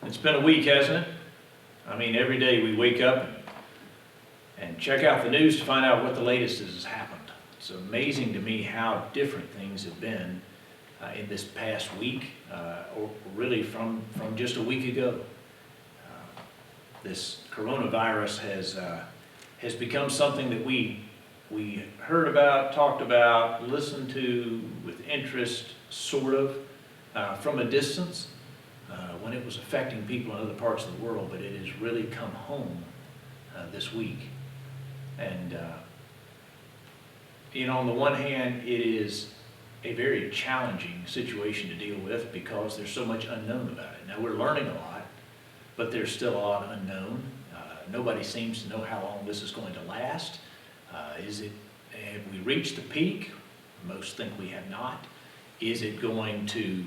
It's been a week, hasn't it? I mean, every day we wake up and check out the news to find out what the latest has happened. It's amazing to me how different things have been in this past week, or really from just a week ago. This coronavirus has become something that we heard about, talked about, listened to with interest, sort of, from a distance, when it was affecting people in other parts of the world, but it has really come home this week. And, on the one hand, it is a very challenging situation to deal with because there's so much unknown about it. Now, we're learning a lot, but there's still a lot unknown. Nobody seems to know how long this is going to last. Have we reached the peak? Most think we have not. Is it going to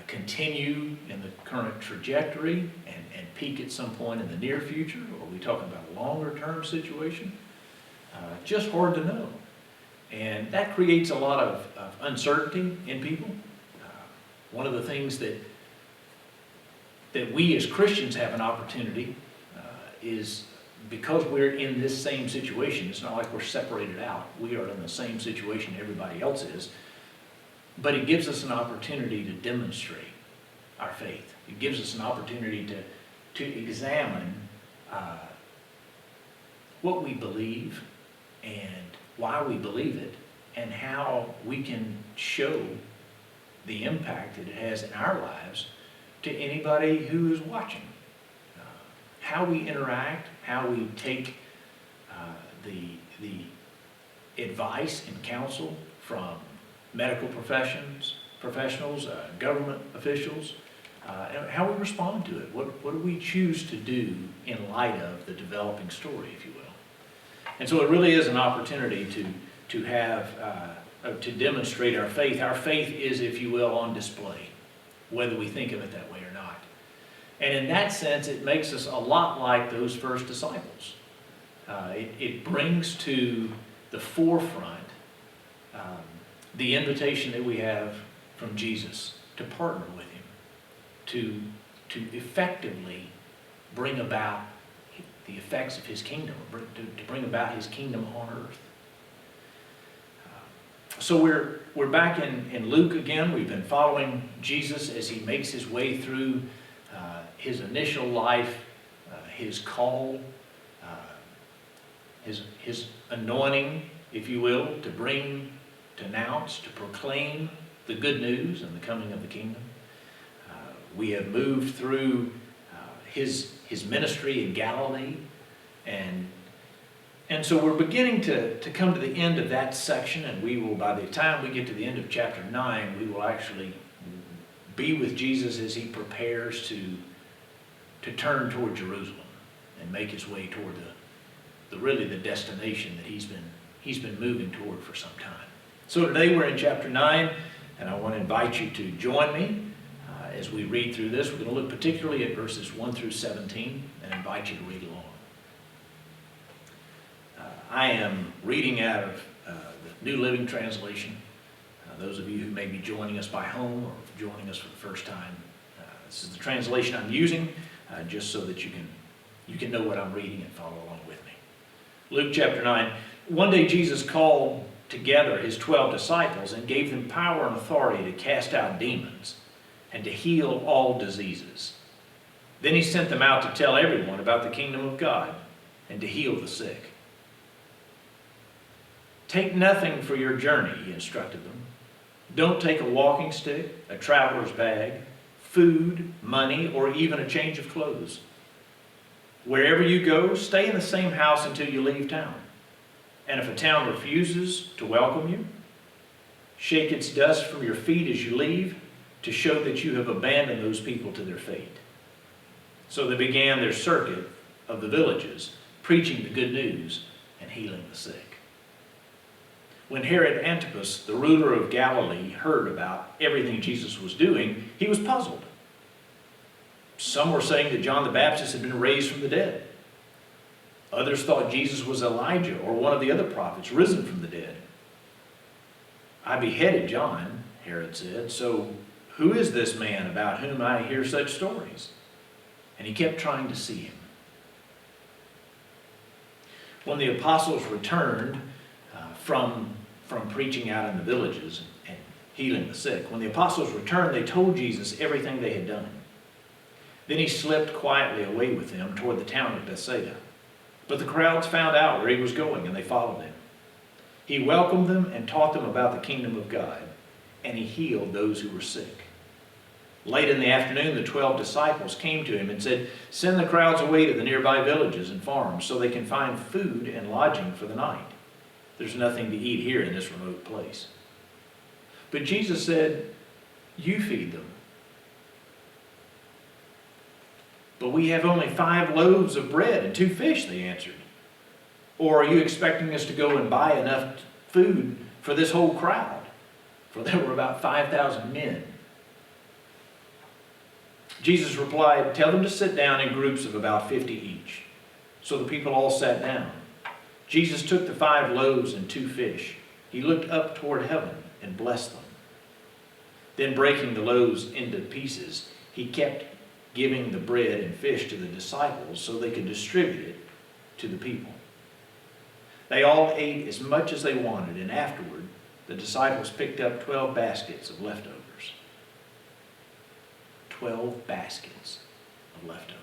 continue in the current trajectory and peak at some point in the near future? Or are we talking about a longer term situation? Just hard to know. And that creates a lot of uncertainty in people. One of the things that we as Christians have an opportunity is because we're in this same situation. It's not like we're separated out. We are in the same situation everybody else is. But it gives us an opportunity to demonstrate our faith. It gives us an opportunity to examine what we believe and why we believe it, and how we can show the impact that it has in our lives to anybody who is watching. How we interact, how we take the advice and counsel from medical professionals, government officials, and how we respond to it. What do we choose to do in light of the developing story, if you will? And so it really is an opportunity to have, to demonstrate our faith. Our faith is, if you will, on display, whether we think of it that way or not. And in that sense, it makes us a lot like those first disciples. It brings to the forefront the invitation that we have from Jesus to partner with Him, to effectively bring about the effects of His kingdom, to bring about His kingdom on earth. So we're back in Luke again. We've been following Jesus as He makes His way through His initial life, His call, His anointing, if you will, to announce, to proclaim the good news and the coming of the kingdom. We have moved through his ministry in Galilee, and so we're beginning to come to the end of that section, and we will, by the time we get to the end of chapter 9, we will actually be with Jesus as He prepares to turn toward Jerusalem and make His way toward really the destination that he's been moving toward for some time. So today we're in chapter 9, and I want to invite you to join me as we read through this. We're going to look particularly at verses 1 through 17 and invite you to read along. I am reading out of the New Living Translation. Those of you who may be joining us by home or joining us for the first time, this is the translation I'm using, just so that you can know what I'm reading and follow along with me. Luke chapter 9. One day Jesus called together His 12 disciples and gave them power and authority to cast out demons and to heal all diseases. Then He sent them out to tell everyone about the kingdom of God and to heal the sick. Take nothing for your journey, He instructed them. Don't take a walking stick, a traveler's bag, food, money, or even a change of clothes. Wherever you go, stay in the same house until you leave town. And if a town refuses to welcome you, shake its dust from your feet as you leave to show that you have abandoned those people to their fate. So they began their circuit of the villages, preaching the good news and healing the sick. When Herod Antipas, the ruler of Galilee, heard about everything Jesus was doing, he was puzzled. Some were saying that John the Baptist had been raised from the dead. Others thought Jesus was Elijah or one of the other prophets risen from the dead. I beheaded John, Herod said, so who is this man about whom I hear such stories? and he kept trying to see him. When the apostles returned from preaching out in the villages and healing the sick, when the apostles returned, they told Jesus everything they had done. Then he slipped quietly away with them toward the town of Bethsaida. But the crowds found out where he was going, and they followed him. He welcomed them and taught them about the kingdom of God, and he healed those who were sick. Late in the afternoon, the 12 disciples came to him and said, "Send the crowds away to the nearby villages and farms so they can find food and lodging for the night. There's nothing to eat here in this remote place." But Jesus said, "You feed them." "But we have only 5 loaves of bread and 2 fish," they answered. "Or are you expecting us to go and buy enough food for this whole crowd?" For there were about 5,000 men. Jesus replied, "Tell them to sit down in groups of about 50 each." So the people all sat down. Jesus took the 5 loaves and 2 fish. He looked up toward heaven and blessed them. Then breaking the loaves into pieces, he kept giving the bread and fish to the disciples so they could distribute it to the people. They all ate as much as they wanted, and afterward the disciples picked up 12 baskets of leftovers. 12 baskets of leftovers.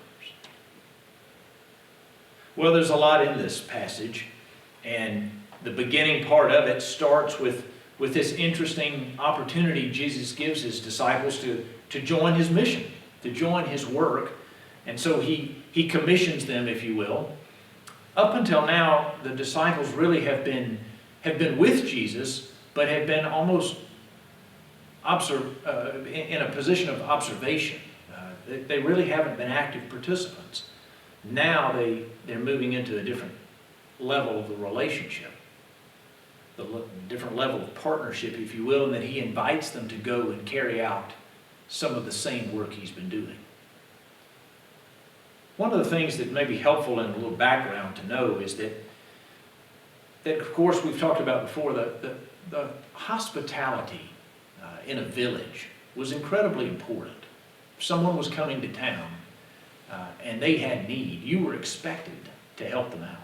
Well, there's a lot in this passage, and the beginning part of it starts with this interesting opportunity Jesus gives his disciples to join his mission, to join his work. And so he commissions them, if you will. Up until now, the disciples really have been with Jesus, but have been almost in a position of observation. They really haven't been active participants. Now they're moving into a different level of the relationship, the different level of partnership, if you will, and that he invites them to go and carry out some of the same work he's been doing. One of the things that may be helpful in a little background to know is that of course we've talked about before, the hospitality in a village was incredibly important. If someone was coming to town and they had need, you were expected to help them out.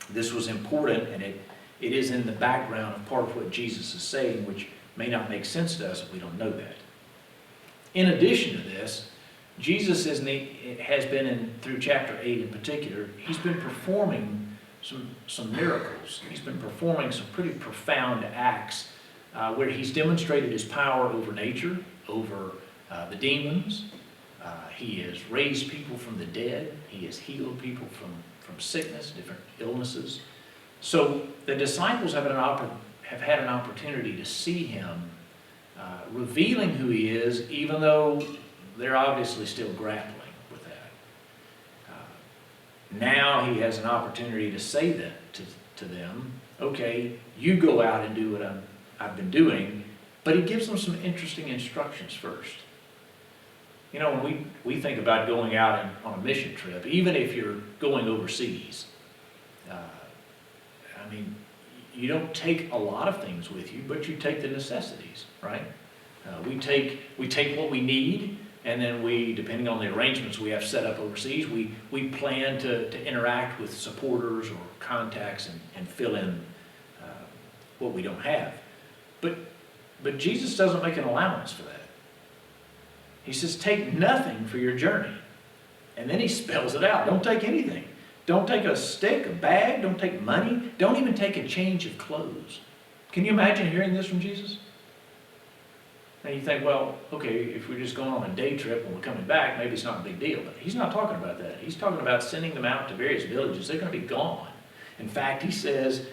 This was important, and it is in the background of part of what Jesus is saying, which may not make sense to us if we don't know that. In addition to this, Jesus has been through chapter 8 in particular, he's been performing some miracles. He's been performing some pretty profound acts where he's demonstrated his power over nature, over the demons. He has raised people from the dead. He has healed people from sickness, different illnesses. So the disciples have had an opportunity to see him revealing who he is, even though they're obviously still grappling with that. Now he has an opportunity to say that to them, okay, you go out and do what I've been doing, but he gives them some interesting instructions first. You know, when we think about going out on a mission trip, even if you're going overseas, I mean, you don't take a lot of things with you, but you take the necessities, right? We take what we need, and then depending on the arrangements we have set up overseas, we plan to interact with supporters or contacts and fill in what we don't have. But Jesus doesn't make an allowance for that. He says, take nothing for your journey. And then he spells it out. Don't take anything. Don't take a stick, a bag. Don't take money. Don't even take a change of clothes. Can you imagine hearing this from Jesus? And you think, well, okay, if we're just going on a day trip and we're coming back, maybe it's not a big deal. But he's not talking about that. He's talking about sending them out to various villages. They're going to be gone. In fact, he says,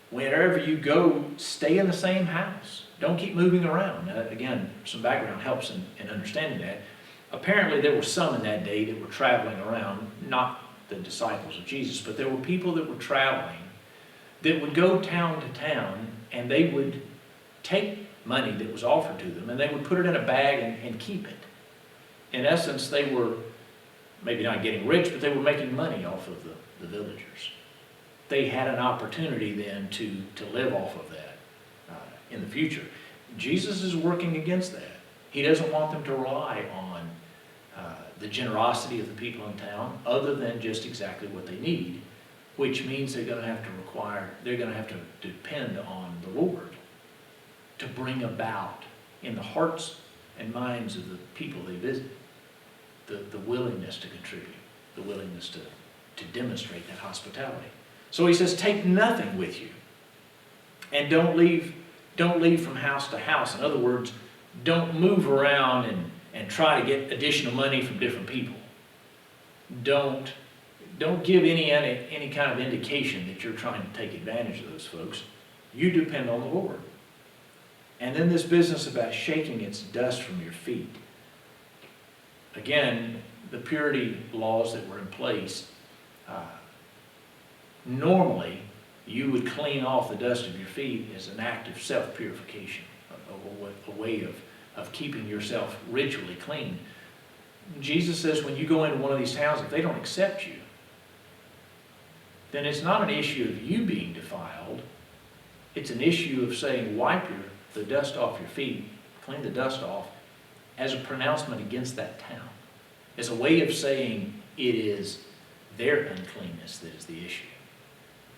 wherever you go, stay in the same house. Don't keep moving around. Again, some background helps in understanding that. Apparently, there were some in that day that were traveling around, not the disciples of Jesus, but there were people that were traveling that would go town to town, and they would take money that was offered to them, and they would put it in a bag and keep it. In essence, they were maybe not getting rich, but they were making money off of the villagers. They had an opportunity then to live off of that in the future. Jesus is working against that. He doesn't want them to rely on the generosity of the people in town, other than just exactly what they need, which means they're going to have to depend on the Lord to bring about in the hearts and minds of the people they visit the willingness to contribute, the willingness to demonstrate that hospitality. So he says, take nothing with you, and don't leave from house to house. In other words, don't move around and try to get additional money from different people. Don't give any kind of indication that you're trying to take advantage of those folks. You depend on the Lord. And then this business about shaking its dust from your feet. Again, the purity laws that were in place, normally you would clean off the dust of your feet as an act of self-purification, a way of keeping yourself ritually clean. Jesus says when you go into one of these towns, if they don't accept you, then it's not an issue of you being defiled. It's an issue of saying, wipe the dust off your feet, clean the dust off, as a pronouncement against that town. It's a way of saying it is their uncleanness that is the issue.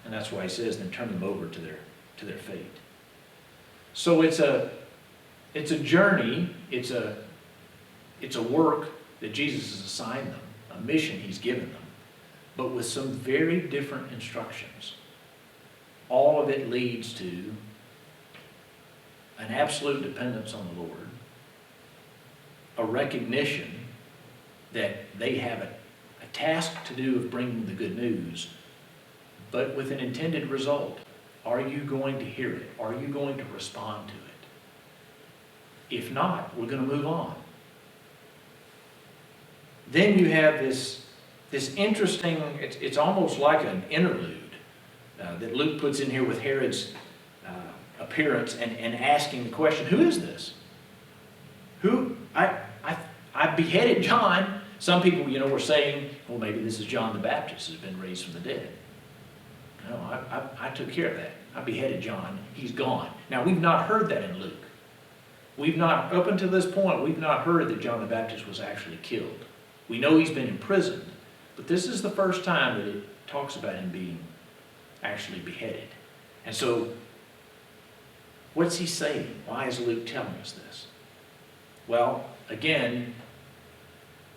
And that's why he says, then turn them over to their fate. So it's a journey, it's a work that Jesus has assigned them, a mission he's given them, but with some very different instructions. All of it leads to an absolute dependence on the Lord, a recognition that they have a task to do of bringing the good news, but with an intended result. Are you going to hear it? Are you going to respond to it? If not, we're going to move on. Then you have this interesting, it's almost like an interlude that Luke puts in here with Herod's appearance and asking the question, who is this? I beheaded John. Some people, were saying, well, maybe this is John the Baptist who's been raised from the dead. No, I took care of that. I beheaded John. He's gone. Now, we've not heard that in Luke. Up until this point, we've not heard that John the Baptist was actually killed. We know he's been imprisoned, but this is the first time that it talks about him being actually beheaded. And so, what's he saying? Why is Luke telling us this? Well, again,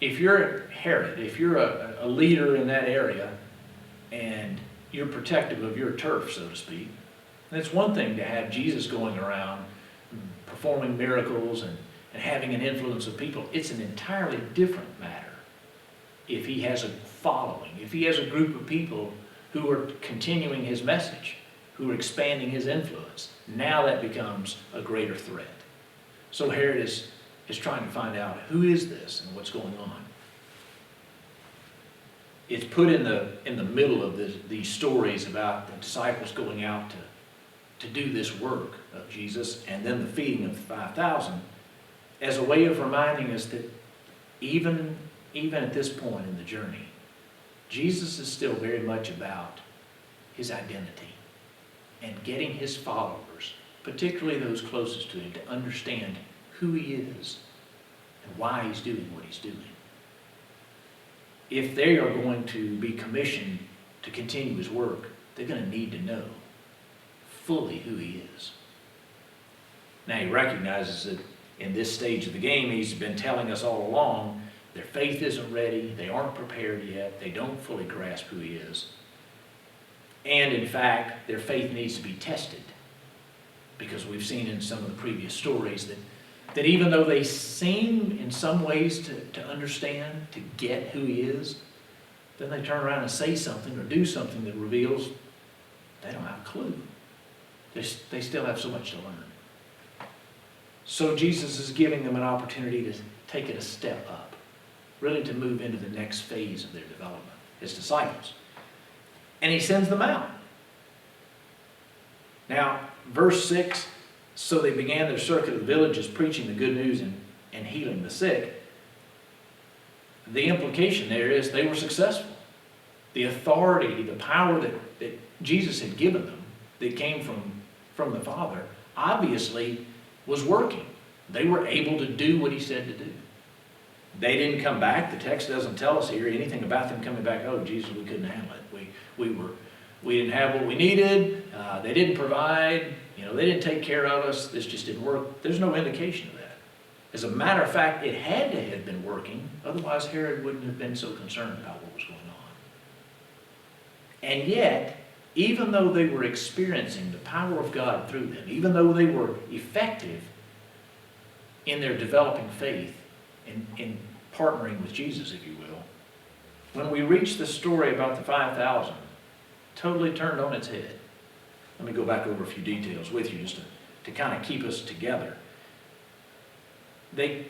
if you're Herod, if you're a leader in that area, and you're protective of your turf, so to speak, and it's one thing to have Jesus going around performing miracles and having an influence of people. It's an entirely different matter if he has a following, if he has a group of people who are continuing his message, who are expanding his influence. Now that becomes a greater threat. So Herod is trying to find out, who is this and what's going on? It's put in the middle of these stories about the disciples going out to do this work of Jesus, and then the feeding of the 5,000, as a way of reminding us that even at this point in the journey, Jesus is still very much about his identity and getting his followers, particularly those closest to him, to understand who he is and why he's doing what he's doing. If they are going to be commissioned to continue his work, they're going to need to know fully who he is. Now he recognizes that in this stage of the game, he's been telling us all along, their faith isn't ready, they aren't prepared yet, they don't fully grasp who he is. And in fact, their faith needs to be tested, because we've seen in some of the previous stories that even though they seem in some ways to understand, to get who he is, then they turn around and say something or do something that reveals they don't have a clue. They still have so much to learn. So Jesus is giving them an opportunity to take it a step up, really to move into the next phase of their development, his disciples. And he sends them out. Now, verse 6, so they began their circuit of the villages, preaching the good news and healing the sick. The implication there is they were successful. The authority, the power that Jesus had given them, that came from the Father, obviously was working. They were able to do what he said to do. They didn't come back. The text doesn't tell us here anything about them coming back. Oh, Jesus, we couldn't handle it. We didn't have what we needed. They didn't provide. They didn't take care of us. This just didn't work. There's no indication of that. As a matter of fact, it had to have been working. Otherwise, Herod wouldn't have been so concerned about what was going on. And yet, even though they were experiencing the power of God through them, even though they were effective in their developing faith, in partnering with Jesus, if you will, when we reach the story about the 5,000, totally turned on its head. Let me go back over a few details with you just to kind of keep us together. They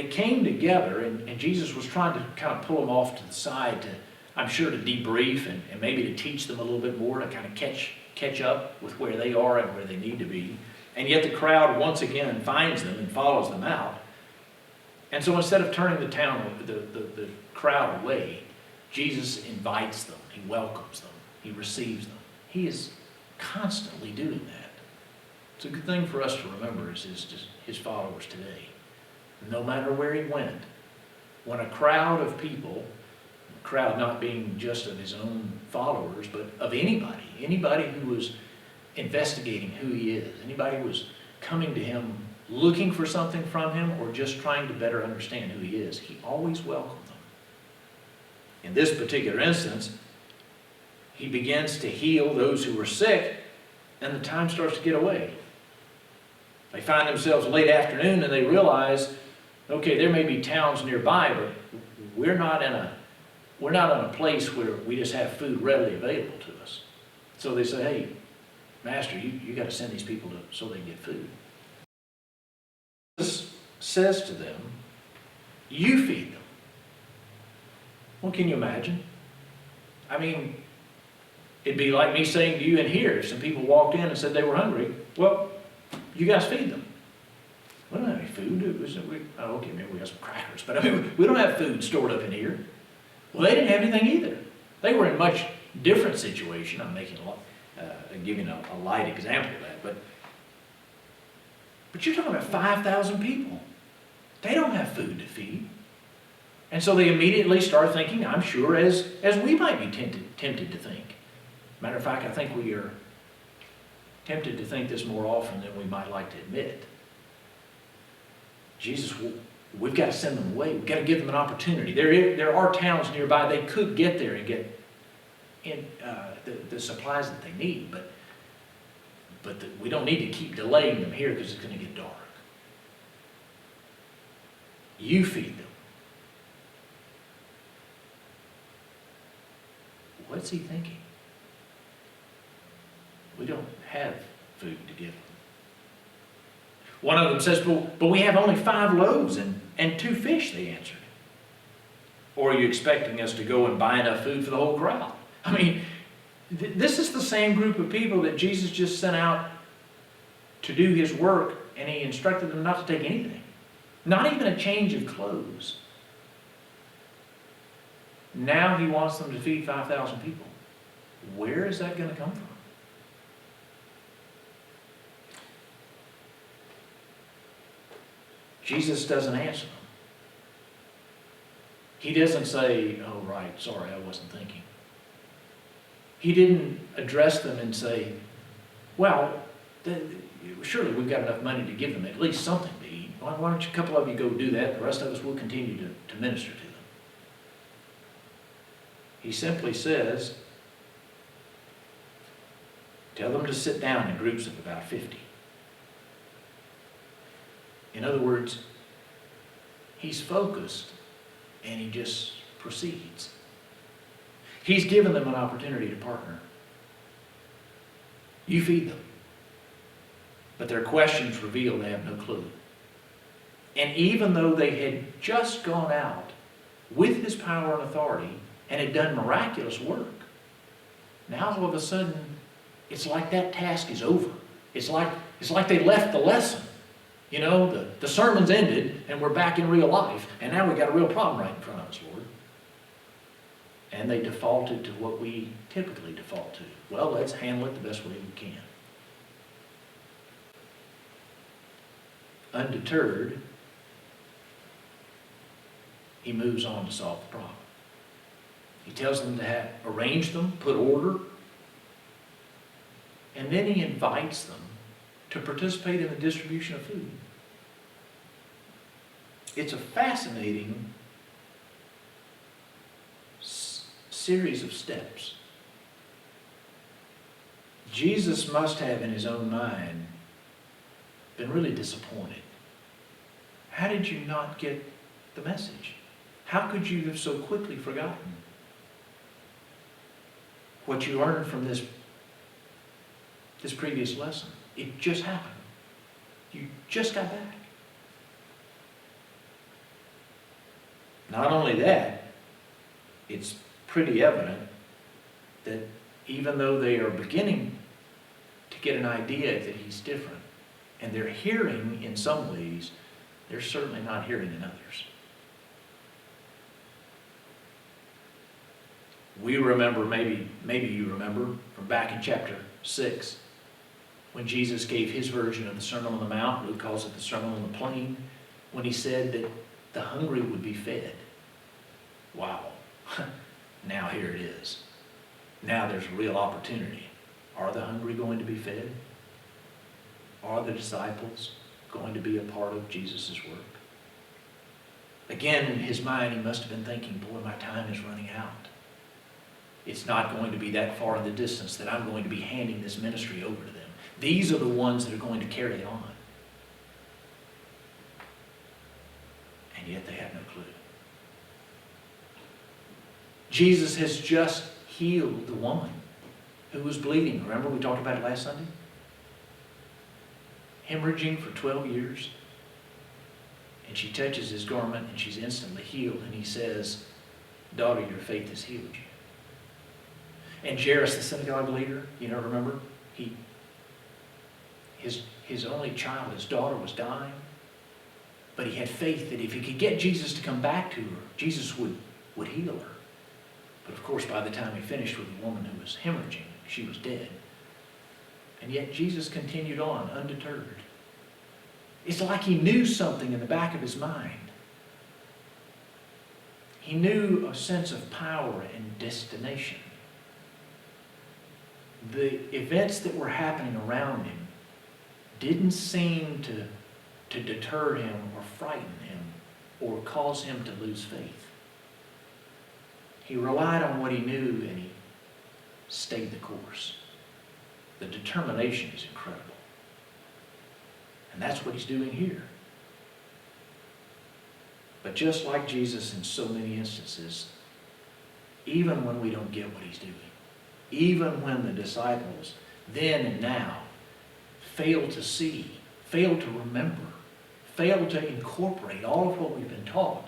came together, and Jesus was trying to kind of pull them off to the side to, I'm sure, to debrief and maybe to teach them a little bit more, to kind of catch up with where they are and where they need to be. And yet the crowd once again finds them and follows them out. And so instead of turning the crowd away, Jesus invites them. He welcomes them. He receives them. He is constantly doing that. It's a good thing for us to remember as his followers today. No matter where he went, when a crowd of people, a crowd not being just of his own followers, but of anybody who was investigating who he is, anybody who was coming to him looking for something from him or just trying to better understand who he is, he always welcomed them. In this particular instance, he begins to heal those who were sick, and the time starts to get away. They find themselves late afternoon and they realize, okay, there may be towns nearby, but we're not in a place where we just have food readily available to us. So they say, hey, Master, you got to send these people so they can get food. Jesus says to them, you feed them. Well, can you imagine? I mean, it'd be like me saying to you in here, if some people walked in and said they were hungry, well, you guys feed them. We don't have any food. Okay, maybe we have some crackers, but I mean, we don't have food stored up in here. Well, they didn't have anything either. They were in a much different situation. I'm giving a light example of that, but you're talking about 5,000 people. They don't have food to feed. And so they immediately start thinking, I'm sure, as we might be tempted to think. Matter of fact, I think we are tempted to think this more often than we might like to admit. Jesus, we've got to send them away. We've got to give them an opportunity. There are towns nearby. They could get there and get the supplies that they need, but we don't need to keep delaying them here because it's going to get dark. You feed them. What's he thinking? We don't have food to give them. One of them says, but we have only 5 loaves and 2 fish, they answered. Or are you expecting us to go and buy enough food for the whole crowd? I mean, this is the same group of people that Jesus just sent out to do his work, and he instructed them not to take anything. Not even a change of clothes. Now he wants them to feed 5,000 people. Where is that going to come from? Jesus doesn't answer them. He doesn't say, oh, right, sorry, I wasn't thinking. He didn't address them and say, well, surely we've got enough money to give them at least something to eat. Why don't you, a couple of you go do that? The rest of us will continue to minister to them. He simply says, tell them to sit down in groups of about 50. In other words, he's focused and he just proceeds. He's given them an opportunity to partner. You feed them. But their questions reveal they have no clue. And even though they had just gone out with his power and authority and had done miraculous work, now all of a sudden it's like that task is over. It's like they left the lesson. You know, the sermon's ended and we're back in real life, and now we've got a real problem right in front of us, Lord. And they defaulted to what we typically default to. Well, let's handle it the best way we can. Undeterred, he moves on to solve the problem. He tells them to arrange them, put order, and then he invites them to participate in the distribution of food. It's a fascinating series of steps. Jesus must have in his own mind been really disappointed. How did you not get the message? How could you have so quickly forgotten what you learned from this previous lesson? It just happened. You just got back. Not only that, it's pretty evident that even though they are beginning to get an idea that he's different, and they're hearing in some ways, they're certainly not hearing in others. We remember, maybe you remember, from back in chapter 6, when Jesus gave his version of the Sermon on the Mount. Luke calls it the Sermon on the Plain, when he said that the hungry would be fed. Wow. Now here it is. Now there's a real opportunity. Are the hungry going to be fed? Are the disciples going to be a part of Jesus' work? Again, in his mind, he must have been thinking, boy, my time is running out. It's not going to be that far in the distance that I'm going to be handing this ministry over to them. These are the ones that are going to carry it on. And yet they have no clue. Jesus has just healed the woman who was bleeding. Remember we talked about it last Sunday? Hemorrhaging for 12 years. And she touches his garment and she's instantly healed. And he says, daughter, your faith has healed you. And Jairus, the synagogue leader, remember? His only child, his daughter, was dying. But he had faith that if he could get Jesus to come back to her, Jesus would heal her. But of course, by the time he finished with the woman who was hemorrhaging, she was dead. And yet Jesus continued on, undeterred. It's like he knew something in the back of his mind. He knew a sense of power and destination. The events that were happening around him didn't seem to deter him or frighten him or cause him to lose faith. He relied on what he knew and he stayed the course. The determination is incredible. And that's what he's doing here. But just like Jesus in so many instances, even when we don't get what he's doing, even when the disciples then and now fail to see, fail to remember, fail to incorporate all of what we've been taught,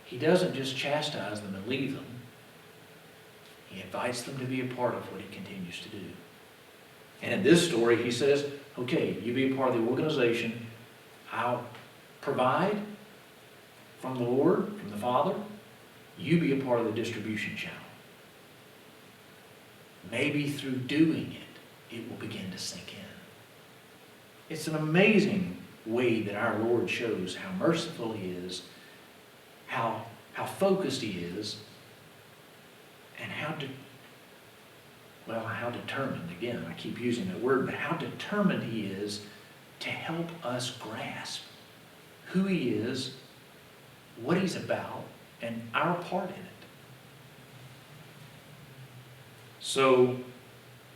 he doesn't just chastise them and leave them. He invites them to be a part of what he continues to do. And in this story, he says, okay, you be a part of the organization. I'll provide from the Lord, from the Father. You be a part of the distribution channel. Maybe through doing it, it will begin to sink in. It's an amazing way that our Lord shows how merciful he is, how focused he is, and how determined, again, I keep using that word, but how determined he is to help us grasp who he is, what he's about, and our part in it. So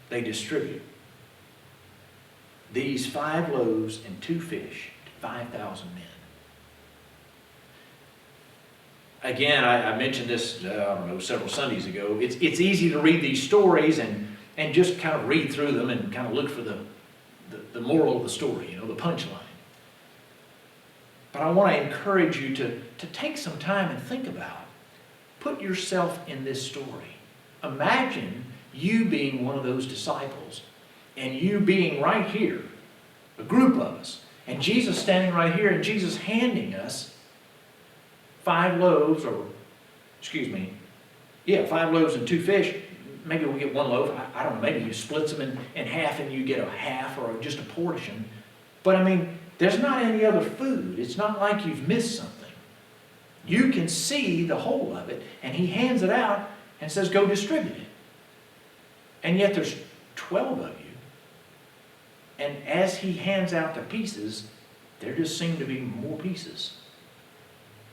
they distribute these 5 loaves and 2 fish to 5,000 men. Again, I mentioned this, several Sundays ago. It's easy to read these stories and just kind of read through them and kind of look for the moral of the story, the punchline. But I want to encourage you to take some time and think about, put yourself in this story. Imagine you being one of those disciples and you being right here, a group of us, and Jesus standing right here and Jesus handing us 5 loaves, 5 loaves and 2 fish. Maybe we'll get 1 loaf. I don't know, maybe he splits them in half and you get a half or just a portion. But there's not any other food. It's not like you've missed something. You can see the whole of it, and he hands it out and says, go distribute it. And yet there's 12 of you. And as he hands out the pieces, there just seem to be more pieces.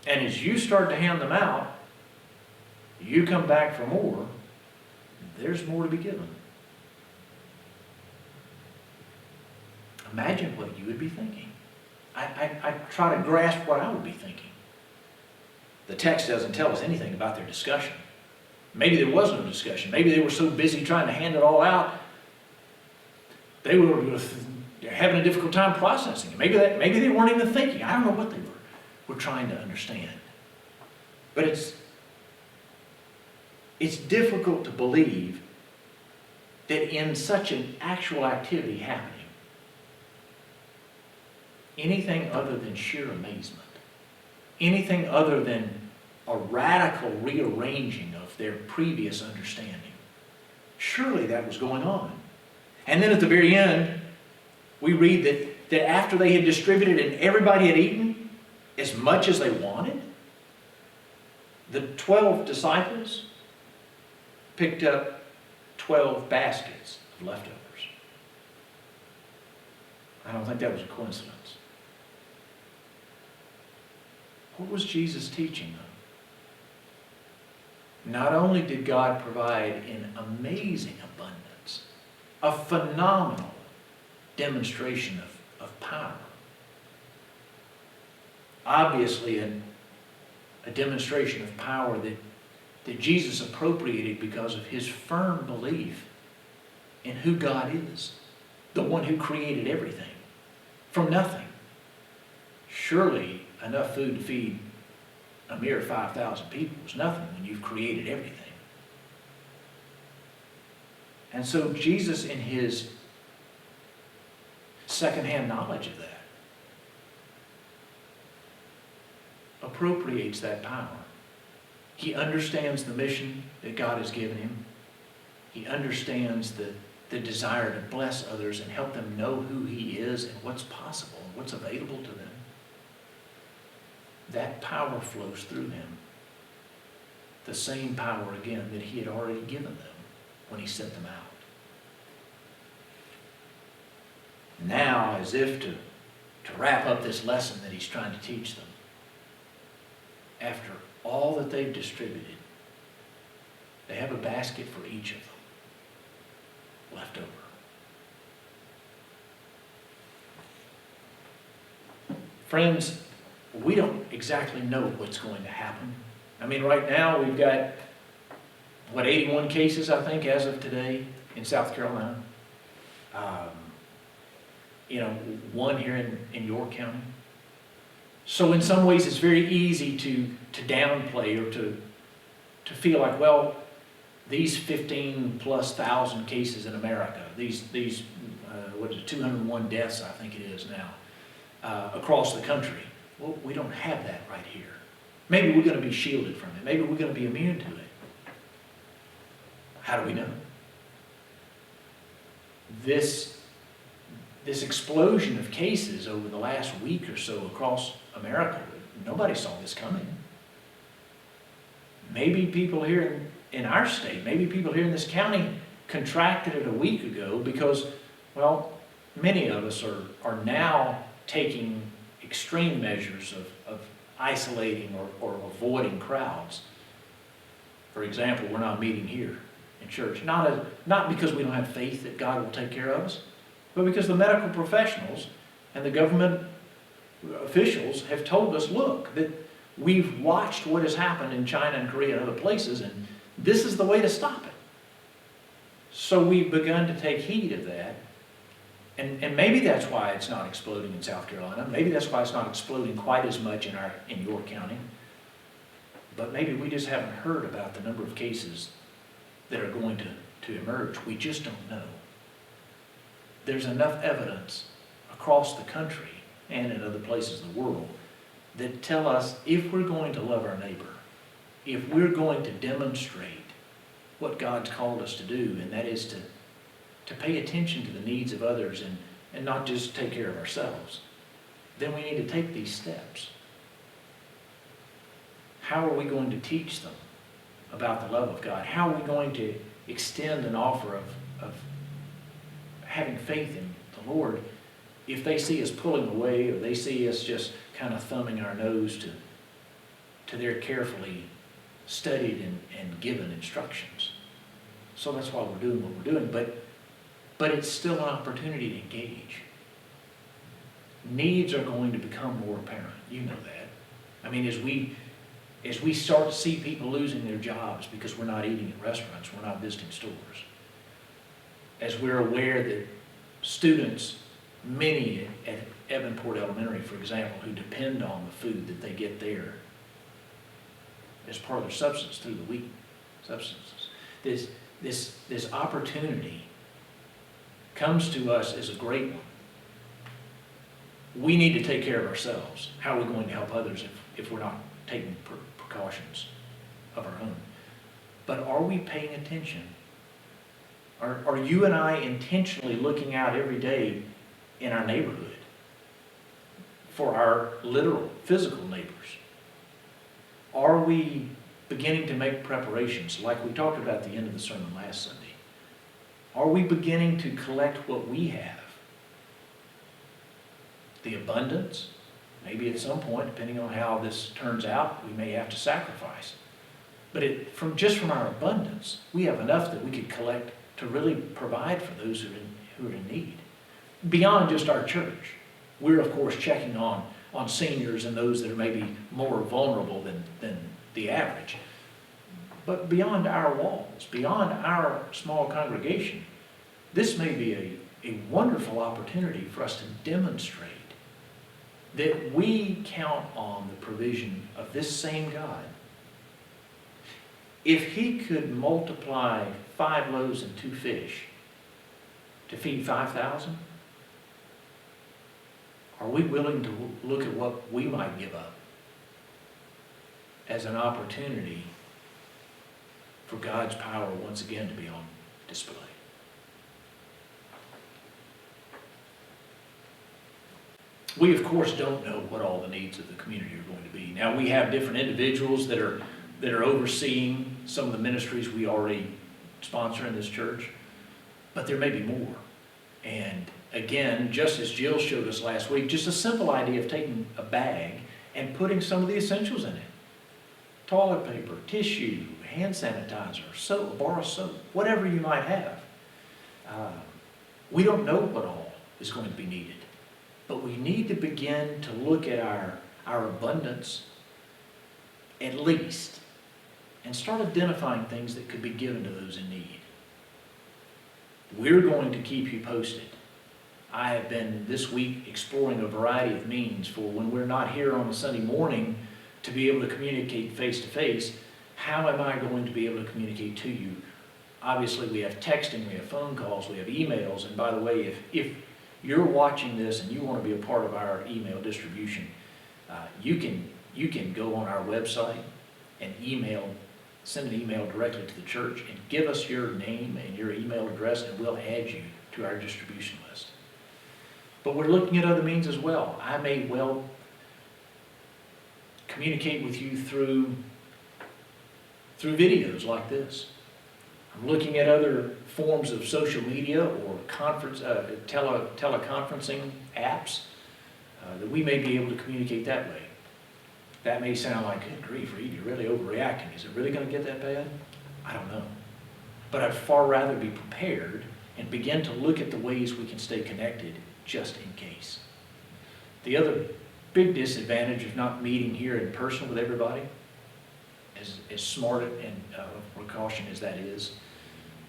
And as you start to hand them out, you come back for more, there's more to be given. Imagine what you would be thinking. I try to grasp what I would be thinking. The text doesn't tell us anything about their discussion. Maybe there was no discussion. Maybe they were so busy trying to hand it all out, they were having a difficult time processing it. Maybe they weren't even thinking. I don't know what they were trying to understand. But it's difficult to believe that in such an actual activity happening, anything other than sheer amazement, anything other than a radical rearranging of their previous understanding. Surely that was going on. And then at the very end, we read that after they had distributed and everybody had eaten as much as they wanted, the 12 disciples picked up 12 baskets of leftovers. I don't think that was a coincidence. What was Jesus teaching them? Not only did God provide in amazing abundance, a phenomenal demonstration of power, obviously a demonstration of power that Jesus appropriated because of his firm belief in who God is, the one who created everything from nothing. Surely enough food to feed a mere 5,000 people is nothing when you've created everything. And so Jesus, in his secondhand knowledge of that, appropriates that power. He understands the mission that God has given him. He understands the desire to bless others and help them know who he is and what's possible and what's available to them. That power flows through him. The same power, again, that he had already given them when he sent them out. Now, as if to wrap up this lesson that he's trying to teach them, after all that they've distributed, they have a basket for each of them left over. Friends, we don't exactly know what's going to happen. I mean, right now we've got, 81 cases, I think, as of today in South Carolina. One here in York County. So in some ways it's very easy to downplay or to feel like, well, these 15,000+ cases in America, these 201 deaths, I think it is now, across the country. Well, we don't have that right here. Maybe we're going to be shielded from it. Maybe we're going to be immune to it. How do we know? This explosion of cases over the last week or so across America, nobody saw this coming. Maybe people here in our state, maybe people here in this county contracted it a week ago because, well, many of us are now taking extreme measures of isolating or avoiding crowds. For example, we're not meeting here in church. Not because we don't have faith that God will take care of us, but because the medical professionals and the government officials have told us, look, that we've watched what has happened in China and Korea and other places, and this is the way to stop it. So we've begun to take heed of that. And maybe that's why it's not exploding in South Carolina. Maybe that's why it's not exploding quite as much in York County. But maybe we just haven't heard about the number of cases that are going to emerge. We just don't know. There's enough evidence across the country and in other places in the world that tell us if we're going to love our neighbor, if we're going to demonstrate what God's called us to do, and that is to pay attention to the needs of others and not just take care of ourselves, then we need to take these steps. how are we going to teach them about the love of God? How are we going to extend an offer of having faith in the Lord if they see us pulling away, or they see us just kind of thumbing our nose to their carefully studied and given instructions? So that's why we're doing what we're doing, but it's still an opportunity to engage. Needs are going to become more apparent. You know that. I mean, as we start to see people losing their jobs because we're not eating at restaurants, we're not visiting stores, as we're aware that students, many at Evanport Elementary, for example, who depend on the food that they get there as part of their substance through the week, substances, this opportunity comes to us as a great one. We need to take care of ourselves. How are we going to help others if we're not taking precautions of our own? But are we paying attention? Are you and I intentionally looking out every day in our neighborhood for our literal, physical neighbors? Are we beginning to make preparations like we talked about at the end of the sermon last Sunday? Are we beginning to collect what we have? The abundance, maybe at some point, depending on how this turns out, we may have to sacrifice. But just from our abundance, we have enough that we could collect to really provide for those who are in need. Beyond just our church, we're of course checking on seniors and those that are maybe more vulnerable than the average. But beyond our walls, beyond our small congregation, this may be a wonderful opportunity for us to demonstrate that we count on the provision of this same God. If He could multiply 5 loaves and 2 fish to feed 5,000, are we willing to look at what we might give up as an opportunity for God's power once again to be on display? We, of course, don't know what all the needs of the community are going to be. Now, we have different individuals that are overseeing some of the ministries we already sponsor in this church, but there may be more. And again, just as Jill showed us last week, just a simple idea of taking a bag and putting some of the essentials in it. Toilet paper, tissue, hand sanitizer, soap, a bar of soap, whatever you might have. We don't know what all is going to be needed. But we need to begin to look at our abundance, at least, and start identifying things that could be given to those in need. We're going to keep you posted. I have been this week exploring a variety of means for when we're not here on a Sunday morning to be able to communicate face to face. How am I going to be able to communicate to you? Obviously, we have texting, we have phone calls, we have emails, and by the way, if you're watching this and you want to be a part of our email distribution, you can go on our website and send an email directly to the church and give us your name and your email address, and we'll add you to our distribution list. But we're looking at other means as well. I may well communicate with you through videos like this. I'm looking at other forms of social media or teleconferencing apps that we may be able to communicate that way. That may sound like, good grief, Reed, you're really overreacting. Is it really going to get that bad? I don't know. But I'd far rather be prepared and begin to look at the ways we can stay connected just in case. The other big disadvantage of not meeting here in person with everybody, as smart and precaution as that is,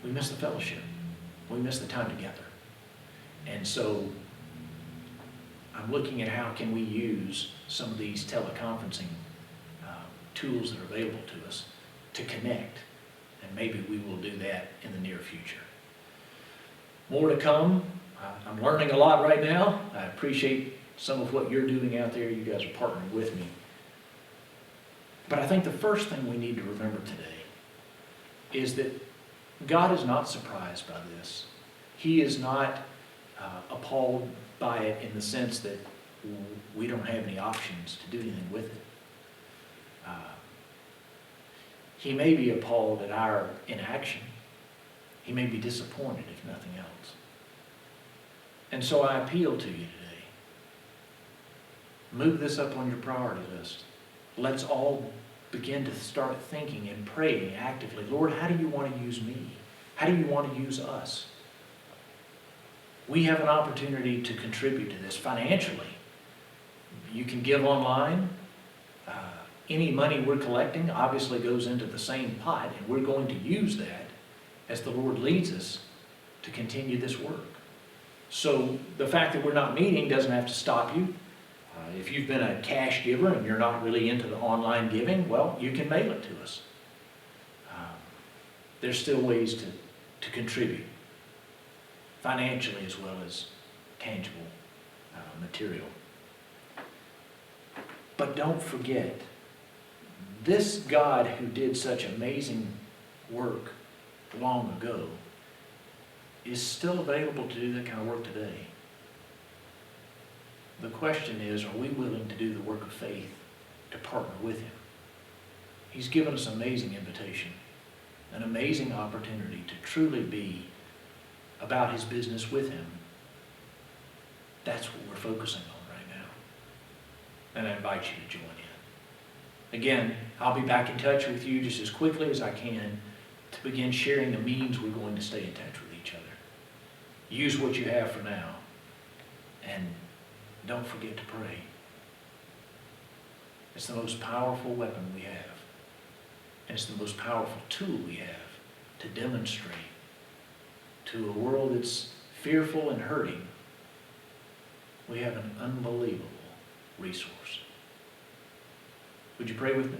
we miss the fellowship. We miss the time together. And so I'm looking at how can we use some of these teleconferencing tools that are available to us to connect. And maybe we will do that in the near future. More to come. I'm learning a lot right now. I appreciate some of what you're doing out there. You guys are partnering with me. But I think the first thing we need to remember today is that God is not surprised by this. He is not appalled by it in the sense that we don't have any options to do anything with it. He may be appalled at our inaction. He may be disappointed, if nothing else. And so I appeal to you today. Move this up on your priority list. Let's all begin to start thinking and praying actively. Lord, how do you want to use me? How do you want to use us? We have an opportunity to contribute to this financially. You can give online. Any money we're collecting obviously goes into the same pot, and we're going to use that as the Lord leads us to continue this work. So the fact that we're not meeting doesn't have to stop you. If you've been a cash giver and you're not really into the online giving, well, you can mail it to us. There's still ways to contribute, financially as well as tangible material. But don't forget, this God who did such amazing work long ago is still available to do that kind of work today. The question is, are we willing to do the work of faith to partner with Him? He's given us an amazing invitation, an amazing opportunity to truly be about His business with Him. That's what we're focusing on right now. And I invite you to join in. Again, I'll be back in touch with you just as quickly as I can to begin sharing the means we're going to stay in touch with each other. Use what you have for now, and don't forget to pray. It's the most powerful weapon we have, and it's the most powerful tool we have to demonstrate to a world that's fearful and hurting, we have an unbelievable resource. Would you pray with me?